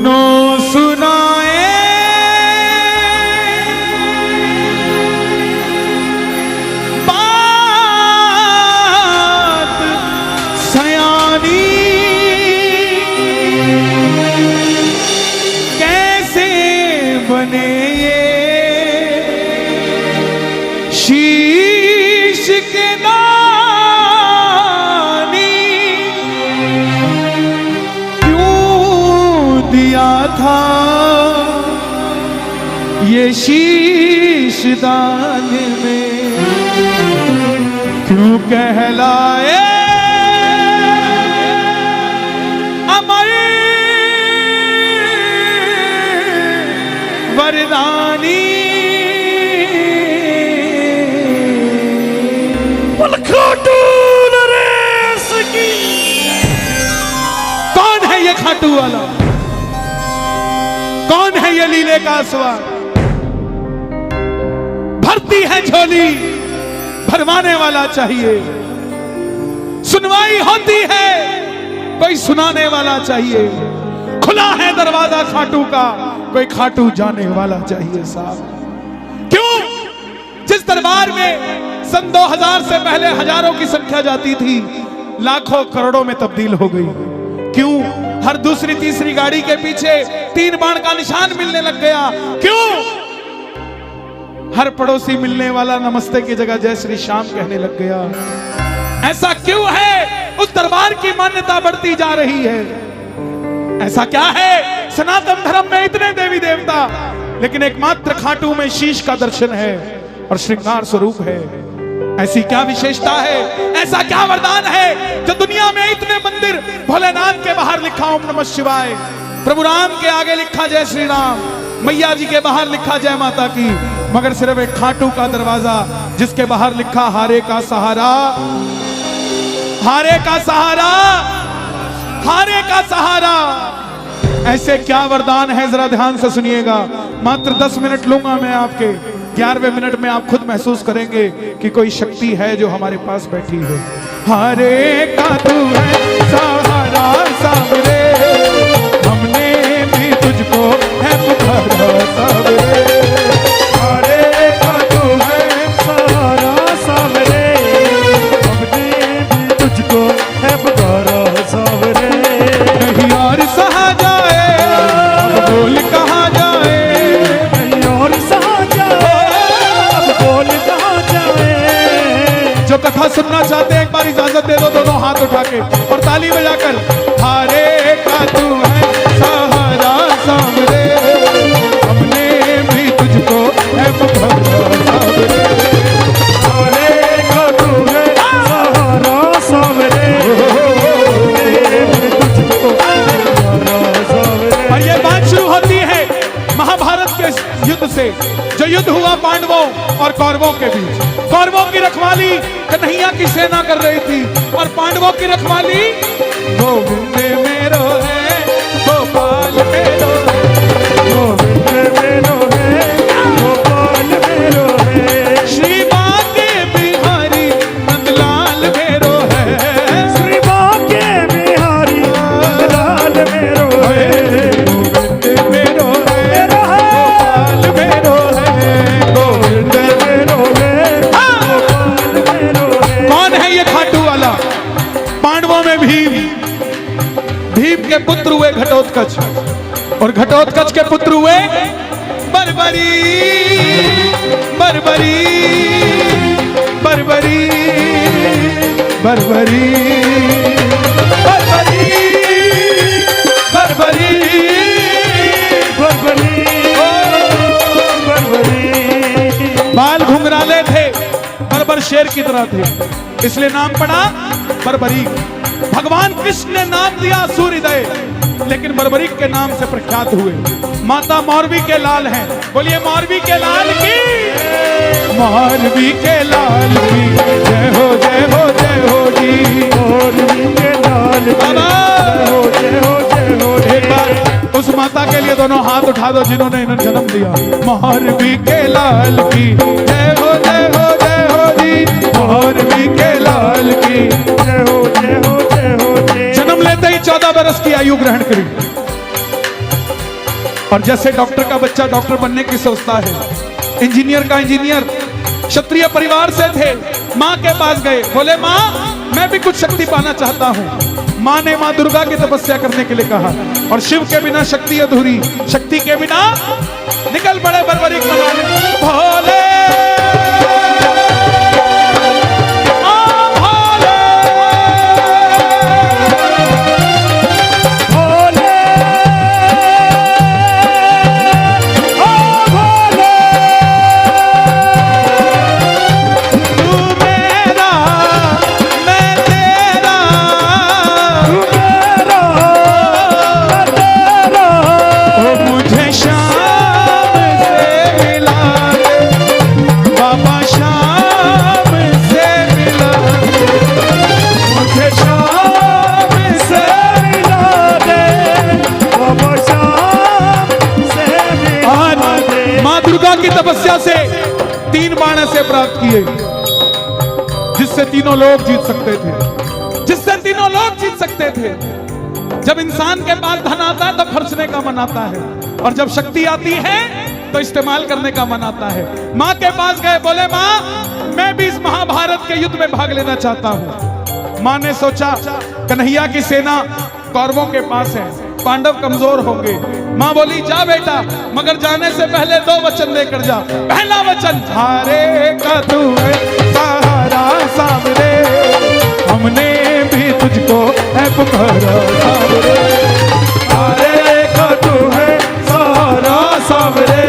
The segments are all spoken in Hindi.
सुनो सुनाए बात सयानी, कैसे बने ये शीश के दानी, क्यों दिया था ये शीश दान में, क्यों कहलाए अमर वरदानी। कौन है ये खाटू वाला, कौन है ये लीले का सवार? भरती है झोली, भरवाने वाला चाहिए। सुनवाई होती है, कोई सुनाने वाला चाहिए। खुला है दरवाजा खाटू का, कोई खाटू जाने वाला चाहिए साहब। क्यों? जिस दरबार में सन 2000 से पहले हजारों की संख्या जाती थी, लाखों करोड़ों में तब्दील हो गई। क्यों? हर दूसरी तीसरी गाड़ी के पीछे 3 बाण का निशान मिलने लग गया। क्यों? हर पड़ोसी मिलने वाला नमस्ते की जगह जय श्री श्याम कहने लग गया। ऐसा क्यों है? उस दरबार की मान्यता बढ़ती जा रही है। ऐसा क्या है? सनातन धर्म में इतने देवी देवता, लेकिन एकमात्र खाटू में शीश का दर्शन है और श्रृंगार स्वरूप है। ऐसी क्या विशेषता है? ऐसा क्या वरदान है जो दुनिया में इतने मंदिर? भोलेनाथ के बाहर लिखा ओम नमः शिवाय, प्रभु राम के आगे लिखा जय श्री राम, मैया जी के बाहर लिखा जय माता की, मगर सिर्फ एक खाटू का दरवाजा जिसके बाहर लिखा हारे का सहारा, हारे का सहारा, हारे का सहारा। ऐसे क्या वरदान है? जरा ध्यान से सुनिएगा। मात्र 10 मिनट लूंगा मैं आपके। 11वें मिनट में आप खुद महसूस करेंगे कि कोई शक्ति है जो हमारे पास बैठी है। हारे का तू है सहारा सावरे, हमने भी तुझको है पुकारा सावरे। हारे का तू है सहारा सावरे, हमने भी तुझको है पुकारा सावरे। नहीं और सहा जाए, बोल कहाँ जाए, नहीं और सहा जाए, बोल कहाँ जाए। जो कथा सुनना चाहते हैं एक बार इजाजत दे दो, दोनों हाथ उठा के और ताली बजाकर। हारे का तू है सहारा सावरे, हमने भी तुझको है पुकारा सावरे। हारे का तू है सहारा सावरे, हमने भी तुझको है पुकारा सावरे। और ये बात शुरू होती है महाभारत के युद्ध से, जो युद्ध हुआ पांडवों और कौरवों के बीच। कौरवों की रखवाली कन्हैया की सेना कर रही थी और पांडवों की रखवाली गोविंद मेरो है, गोपाल मेरो है, गोविंद मेरो है, गोपाल मेरो है, श्री बांके बिहारी नंदलाल मेरो है, श्री बांके बिहारी नंदलाल मेरो है, गोविंद मेरो है, गोपाल मेरो है, गोविंद मेरो है, गोपाल मेरो है। कौन है ये खाटू वाला? पांडवों में भीम, भीम के पुत्र हुए घटोत्कच और घटोत्कच के पुत्र हुए बर्बरी, बर्बरी, बर्बरी, बर्बरी, बर्बरी, बर्बरी, बर्बरी, बर्बरी। बाल घुंघराले थे, बर्बर शेर की तरह थे, इसलिए नाम पड़ा बर्बरी। भगवान कृष्ण ने नाम दिया सूर्योदय, लेकिन बर्बरीक के नाम से प्रख्यात हुए। माता मौरवी के लाल हैं, बोलिए मौरवी के लाल की, मौरवी के लाल की जय हो, जय हो, जय हो जी, मौरवी के लाल की जय हो, जय हो, जय हो। एक बार उस माता के लिए दोनों हाथ उठा दो जिन्होंने इन्हें जन्म दिया। मौरवी के लाल की जय हो, जय हो, जय हो जी, मौरवी के लाल की जय हो, जय हो, जय हो। जन्म लेते ही 14 बरस की आयु ग्रहण करी। और जैसे डॉक्टर का बच्चा डॉक्टर बनने की सोचता है, इंजीनियर का इंजीनियर, क्षत्रिय परिवार से थे, माँ के पास गए, बोले माँ मैं भी कुछ शक्ति पाना चाहता हूँ। माँ ने माँ दुर्गा की तपस्या करने के लिए कहा, और शिव के बिना शक्ति अधूरी, शक्ति के बिना निकल पड़े बर्बरीक मनाने। भोले की तपस्या से 3 बाण ऐसे प्राप्त किए जिससे तीनों लोग जीत सकते थे, जिससे तीनों लोग जीत सकते थे। जब इंसान के पास धन आता है तो खर्चने का मन आता है, और जब शक्ति आती है तो इस्तेमाल करने का मन आता है। माँ के पास गए, बोले माँ मैं भी इस महाभारत के युद्ध में भाग लेना चाहता हूँ। माँ ने सोचा कन्हैया की सेना कौरवों के पास है, पांडव कमजोर होंगे। माँ बोली जा बेटा, मगर जाने से पहले 2 वचन लेकर जा। पहला वचन, हारे का तू है सहारा सामने, हमने भी तुझको है पुकारा सामने। हारे का तू है सहारा सामने,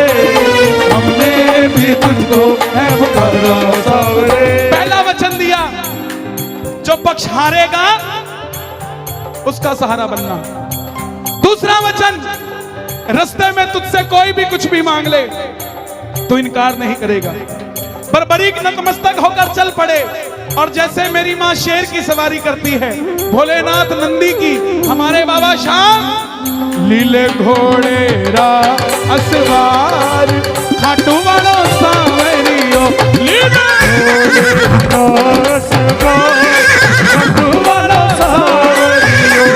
हमने भी तुझको है पुकारा सामने। पहला वचन दिया, जो पक्ष हारेगा उसका सहारा बनना। दूसरा वचन, रास्ते में तुझसे कोई भी कुछ भी मांग ले तो इनकार नहीं करेगा। बर्बरीक नतमस्तक होकर चल पड़े, और जैसे मेरी माँ शेर की सवारी करती है, भोलेनाथ नंदी की, हमारे बाबा श्याम लीले घोड़े रा असवार, खाटू वालों सावरियो लीले घोड़े असवार, खाटू वालों सावरियो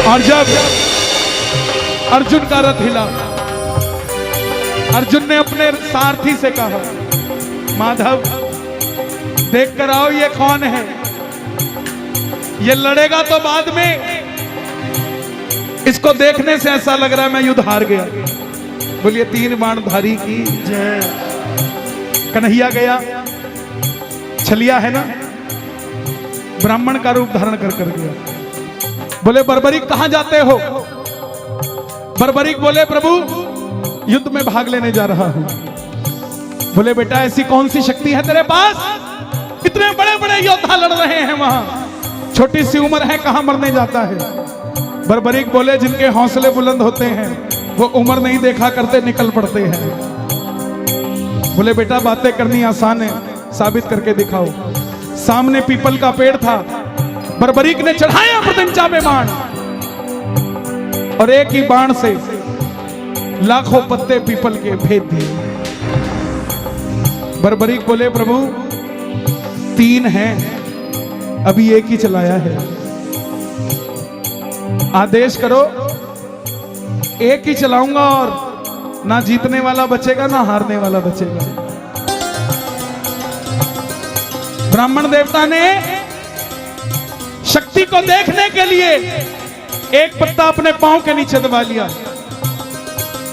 और जब अर्जुन का रथ हिला, अर्जुन ने अपने सारथी से कहा, माधव देख कर आओ ये कौन है, ये लड़ेगा तो बाद में, इसको देखने से ऐसा लग रहा है मैं युद्ध हार गया। बोलिए 3 बाणधारी की जय। कन्हैया गया, छलिया है ना, ब्राह्मण का रूप धारण कर गया। बोले बर्बरीक कहां जाते हो? बर्बरीक बोले प्रभु युद्ध में भाग लेने जा रहा हूं। बोले बेटा ऐसी कौन सी शक्ति है तेरे पास, इतने बड़े बड़े योद्धा लड़ रहे हैं वहां, छोटी सी उम्र है कहां मरने जाता है। बर्बरीक बोले जिनके हौसले बुलंद होते हैं वो उम्र नहीं देखा करते, निकल पड़ते हैं। बोले बेटा बातें करनी आसान है, साबित करके दिखाओ। सामने पीपल का पेड़ था, बर्बरीक ने चढ़ाया प्रतिंचा पे बाण, और एक ही बाण से लाखों पत्ते पीपल के भेद दिए। बर्बरीक बोले प्रभु 3 हैं, अभी एक ही चलाया है, आदेश करो एक ही चलाऊंगा, और ना जीतने वाला बचेगा ना हारने वाला बचेगा। ब्राह्मण देवता ने शक्ति को देखने के लिए एक पत्ता अपने पांव के नीचे दबा लिया।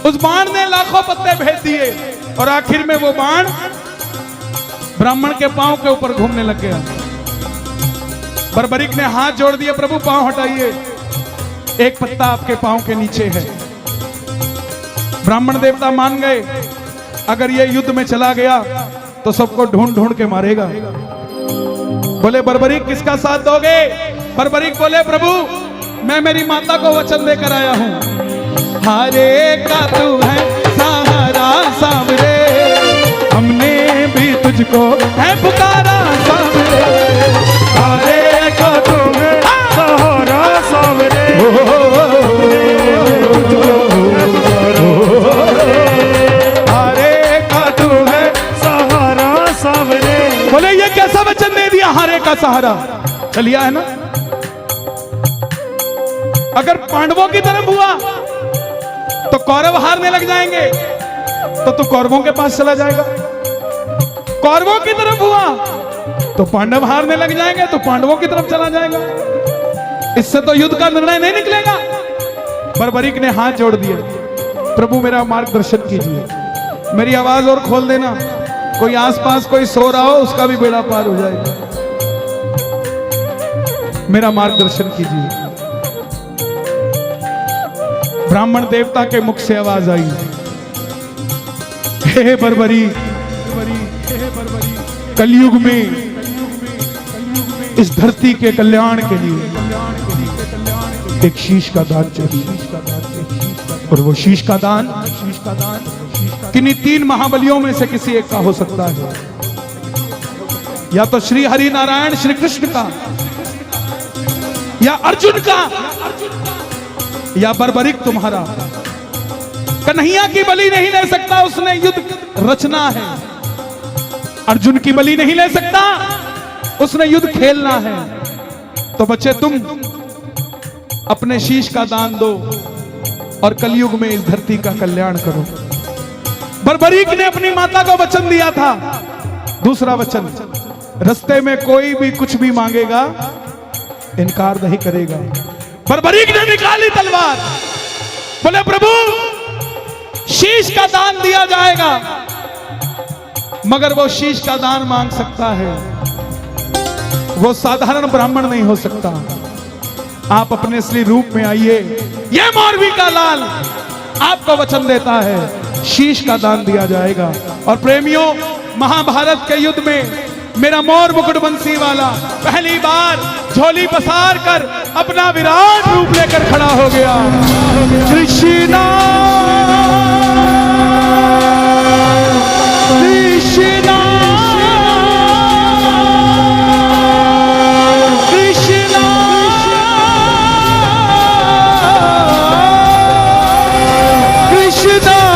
उस बाण ने लाखों पत्ते भेज दिए और आखिर में वो बाण ब्राह्मण के पांव के ऊपर घूमने लग गया। बर्बरीक ने हाथ जोड़ दिए, प्रभु पांव हटाइए, एक पत्ता आपके पांव के नीचे है। ब्राह्मण देवता मान गए, अगर ये युद्ध में चला गया तो सबको ढूंढ ढूंढ के मारेगा। बोले बर्बरीक किसका साथ दोगे? बर्बरीक बोले प्रभु मैं मेरी माता को वचन देकर आया हूं। हारे का तू है सहारा सावरे, हमने भी तुझको है पुकारा सावरे। हारे का तू है सहारा सावरे, हारे का तू है सहारा सावरे। बोले ये कैसा वचन दे दिया, हारे का सहारा? चलिया है ना। अगर पांडवों की तरफ हुआ तो कौरव हारने लग जाएंगे, तो तू कौरवों के पास चला जाएगा। कौरवों की तरफ हुआ तो पांडव हारने लग जाएंगे, तो पांडवों की तरफ चला जाएगा। इससे तो युद्ध का निर्णय नहीं निकलेगा। बर्बरीक ने हाथ जोड़ दिए, प्रभु मेरा मार्गदर्शन कीजिए, मेरी आवाज और खोल देना, कोई आसपास कोई सो रहा हो उसका भी बेड़ा पार हो जाएगा, मेरा मार्गदर्शन कीजिए। ब्राह्मण देवता के मुख से आवाज आई, हे बर्बरी, कलयुग में इस धरती के कल्याण के लिए एक शीश का दान चाहिए, और वो शीश का दान किन्हीं 3 महाबलियों में से किसी एक का हो सकता है। या तो श्री हरि नारायण श्री कृष्ण का, या अर्जुन का, या बर्बरीक तुम्हारा। कन्हैया की बलि नहीं ले सकता, उसने युद्ध रचना है। अर्जुन की बलि नहीं ले सकता, उसने युद्ध खेलना है। तो बच्चे तुम अपने शीश का दान दो और कलयुग में इस धरती का कल्याण करो। बर्बरीक ने अपनी माता को वचन दिया था। दूसरा वचन, रास्ते में कोई भी कुछ भी मांगेगा इनकार नहीं करेगा। बर्बरीक ने निकाली तलवार, बोले प्रभु शीश का दान दिया जाएगा, मगर वो शीश का दान मांग सकता है, वो साधारण ब्राह्मण नहीं हो सकता। आप अपने असली रूप में आइए। ये मौरवी का लाल आपको वचन देता है, शीश का दान दिया जाएगा। और प्रेमियों, महाभारत के युद्ध में मेरा मोर मुकुट बंसी वाला पहली बार झोली पसार कर अपना विराट रूप लेकर खड़ा हो गया। कृष्णा कृष्णा कृष्णा कृष्णा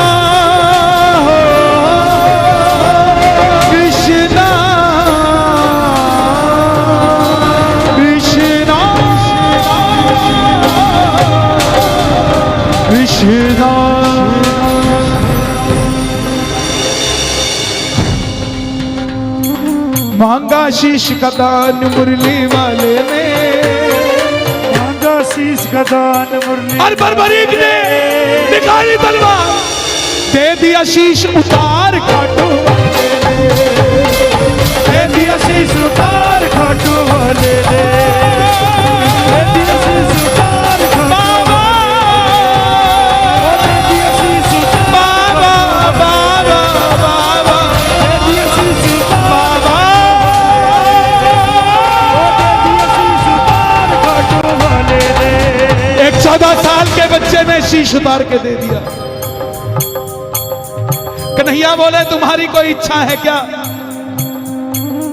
मांगा शीश का दान मुरली वाले ने, मांगा शीश का दान मुरली। और बर्बरीक ने निकाली तलवार, दे दिया शीश उतार खाटू वाले ने, दे दिया शीश उतार खाटू वाले ने, दे दिया शीश उतार खाटू वाले ने, दे दिया शीश उतार बाबा बाबा, दे दिया शीश उतार खाटू वाले ने। एक 14 साल के बच्चे ने शीश उतार के दे दिया। कन्हैया बोले तुम्हारी कोई इच्छा है क्या?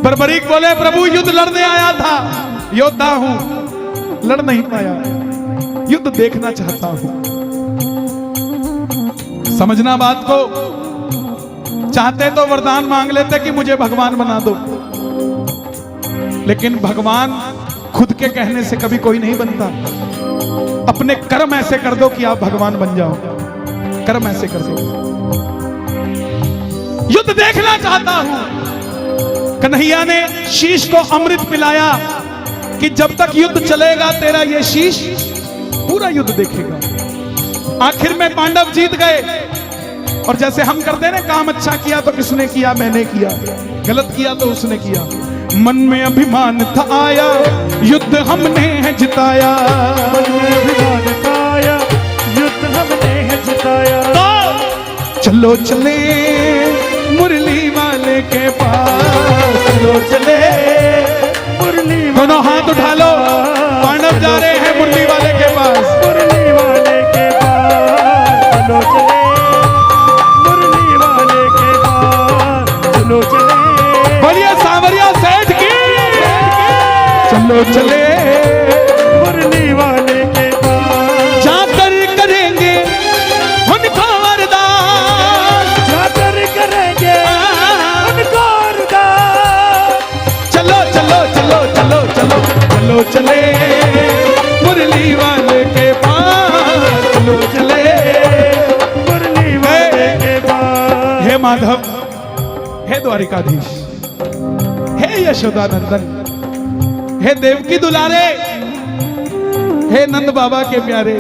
बर्बरीक बोले प्रभु युद्ध लड़ने आया था, योद्धा हूं, लड़ नहीं पाया, युद्ध देखना चाहता हूं। समझना बात को, चाहते तो वरदान मांग लेते कि मुझे भगवान बना दो, लेकिन भगवान खुद के कहने से कभी कोई नहीं बनता। अपने कर्म ऐसे कर दो कि आप भगवान बन जाओ, कर्म ऐसे कर दो। युद्ध देखना चाहता हूं। कन्हैया ने शीश को अमृत पिलाया, कि जब तक युद्ध चलेगा तेरा ये शीश पूरा युद्ध देखेगा। आखिर में पांडव जीत गए। और जैसे हम करते हैं ना, काम अच्छा किया तो किसने किया? मैंने किया। गलत किया तो उसने किया। मन में अभिमान था आया, युद्ध हमने है जिताया। मन में अभिमान था आया, युद्ध हमने है जिताया। चलो चले मुरली वाले के पास, चलो चले मुरली दोनों हाथ उठा लो। पांडव जा रहे हैं मुरली वाले के पास। मुरली वाले के पास चलो चले, मुरली वाले के पास चलो चले। बोलिए सांवरिया सेठ की। चलो चले मुरली वाले के पास, जाकर करेंगे उनको अरदास, जाकर करेंगे उनको अरदास। चलो चलो चलो चलो चलो चलो चले मुरली वाले के पास, चलो चले मुरली वाले के पास। हे माधव, हे द्वारिकाधीश, हे यशोदानंदन, हे देवकी दुलारे, हे नंद बाबा के प्यारे,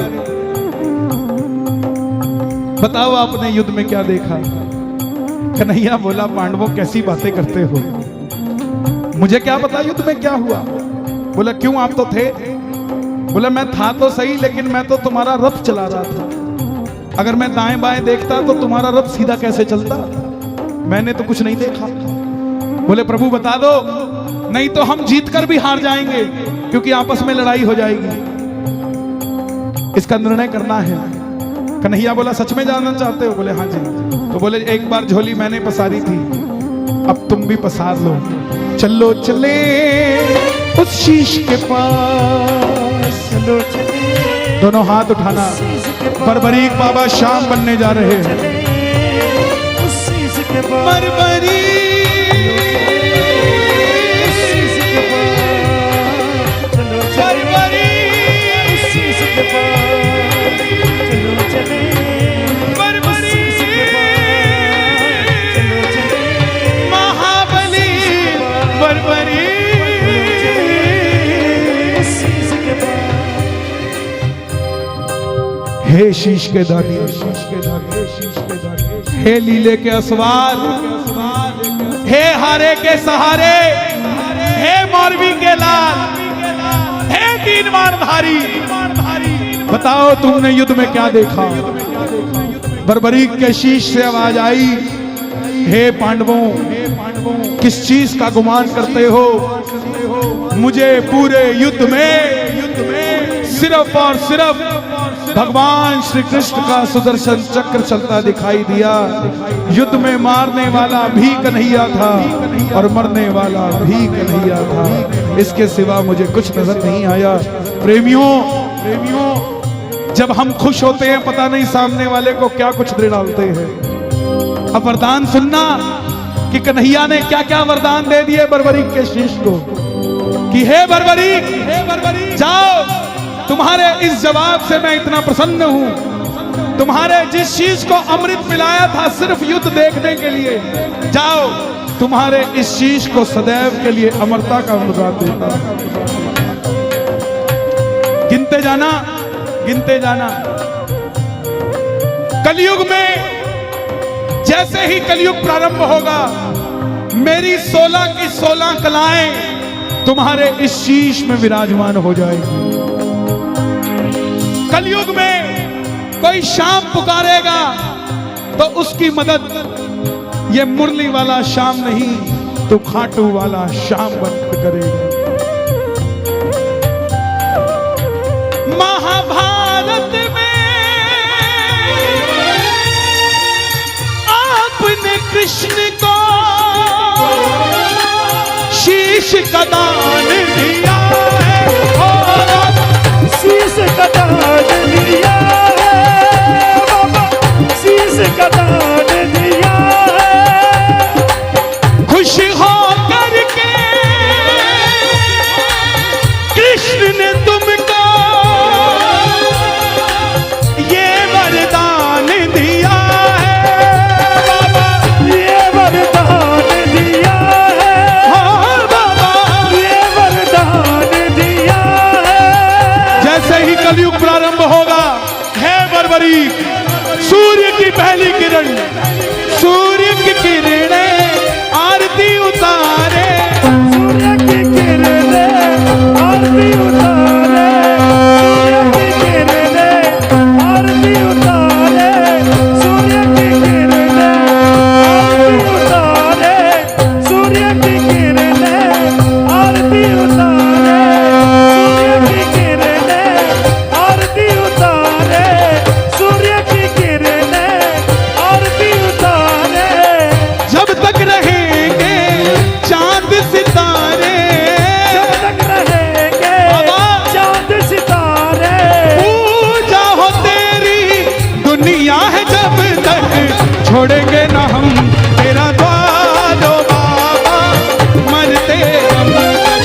बताओ आपने युद्ध में क्या देखा? कन्हैया बोला, पांडवों कैसी बातें करते हो, मुझे क्या पता युद्ध में क्या हुआ। बोला क्यों, आप तो थे। बोला मैं था तो सही, लेकिन मैं तो तुम्हारा रथ चला रहा था। अगर मैं दाएं बाएं देखता तो तुम्हारा रथ सीधा कैसे चलता? मैंने तो कुछ नहीं देखा। बोले प्रभु बता दो, नहीं तो हम जीत कर भी हार जाएंगे, क्योंकि आपस में लड़ाई हो जाएगी। इसका निर्णय करना है। कन्हैया बोला सच में जानना चाहते हो? बोले हाँ जी। तो बोले एक बार झोली मैंने पसारी थी, अब तुम भी पसार लो। चलो चले उस शीश के पास, चलो चले दोनों हाथ उठाना। बरबरीक बाबा शाम बनने जा रहे हैं। उस शीश के पास, बरबरी उस शीश के पास चलो चले, उस शीश के पास चलो चले, उस शीश के पास चलो चले। महाबली बरबरी उस शीश के पास। हे शीश के दानी, शीश के दानी, शीश के दानी, हे लीले के असवार, हे हारे के सहारे, हे मौरवी के लाल, हे तीन बाणधारी, बताओ तुमने युद्ध में क्या देखा? बरबरीक के शीश से आवाज आई, हे पांडवों, किस चीज का गुमान करते हो? मुझे पूरे युद्ध में सिर्फ और सिर्फ भगवान श्री कृष्ण का सुदर्शन चक्र चलता दिखाई दिया। युद्ध में मारने वाला भी कन्हैया था और मरने वाला भी कन्हैया था। इसके सिवा मुझे कुछ नजर नहीं आया। प्रेमियों, जब हम खुश होते हैं पता नहीं सामने वाले को क्या कुछ दे डालते हैं। अब वरदान सुनना कि कन्हैया ने क्या क्या वरदान दे दिए बरबरीक के शीश को, कि हे बरबरीक जाओ, तुम्हारे इस जवाब से मैं इतना प्रसन्न हूं। तुम्हारे जिस चीज को अमृत पिलाया था सिर्फ युद्ध देखने के लिए, जाओ तुम्हारे इस शीश को सदैव के लिए अमरता का अनुराग देता। गिनते जाना, गिनते जाना। कलयुग में जैसे ही कलयुग प्रारंभ होगा, मेरी 16 की 16 कलाएं तुम्हारे इस शीश में विराजमान हो जाएगी। कलयुग में कोई शाम पुकारेगा तो उसकी मदद ये मुरली वाला शाम नहीं तो खाटू वाला शाम बनकर करेगा। महाभारत में आपने कृष्ण को शीश का दान दिया है, शीश का दान दिया है बाबा, शीश का दान दिया है। खुश हो करके कृष्ण ने तुमको ये वरदान दिया है बाबा, ये वरदान दिया है, हाँ बाबा, ये वरदान दिया बरीक, सूर्य की पहली किरण, सूर्य की किरणें आरती उतारे, सूर्य की किरणें आरती उतारे, सूर्य की किरणें आरती उतारे, सूर्य की किरणें आरती उतारे, सूर्य की किरणें आरती उतारे, सूर्य की किरणें आरती उतारे। जब तक रहेंगे चांद सितारे, जब तक रहेंगे बाबा, चांद सितारे, पूजा हो तेरी दुनिया है जब तक, छोड़ेंगे ना हम तेरा द्वार ओ बाबा, मरते दम तक,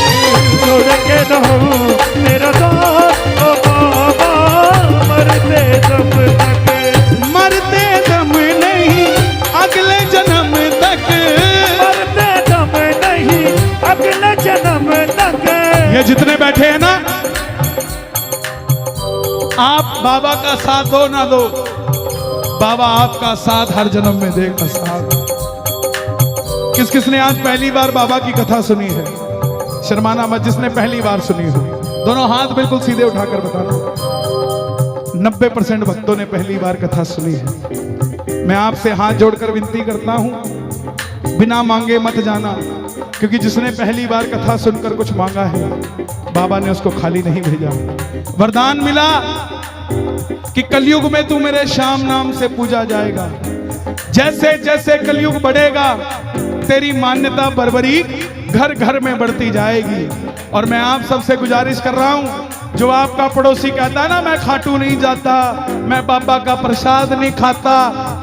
छोड़ेंगे न हम तेरा दास ओ बाबा, मरते दम तक, मरते दम नहीं अगले जन्म तक। मरते दम नहीं अगले जन्म तक। ये जितने बैठे हैं ना, आप बाबा का साथ दो ना दो, बाबा आपका साथ हर जन्म में देगा साथ। किस किसने आज पहली बार बाबा की कथा सुनी है? शर्माना मत, जिसने पहली बार सुनी हो दोनों हाथ बिल्कुल सीधे उठाकर बताना। 90% भक्तों ने पहली बार कथा सुनी है। मैं आपसे हाथ जोड़कर विनती करता हूं, बिना मांगे मत जाना, क्योंकि जिसने पहली बार कथा सुनकर कुछ मांगा है, बाबा ने उसको खाली नहीं भेजा। वरदान मिला कि कलयुग में तू मेरे श्याम नाम से पूजा जाएगा। जैसे जैसे कलयुग बढ़ेगा, तेरी मान्यता बरबरी घर घर में बढ़ती जाएगी। और मैं आप सबसे गुजारिश कर रहा हूं, जो आपका पड़ोसी कहता है ना मैं खाटू नहीं जाता, मैं बाबा का प्रसाद नहीं खाता,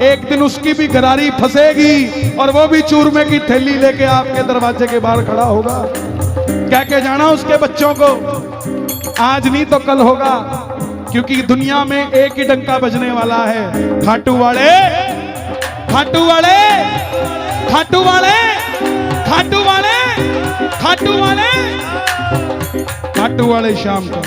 एक दिन उसकी भी गरारी फंसेगी और वो भी चूरमे की थैली लेके आपके दरवाजे के बाहर खड़ा होगा। कह के जाना उसके बच्चों को, आज नहीं तो कल होगा, क्योंकि दुनिया में एक ही डंका बजने वाला है। खाटू वाले, खाटू वाले, खाटू वाले, खाटू वाले, खाटू वाले, खाटू वाले शाम को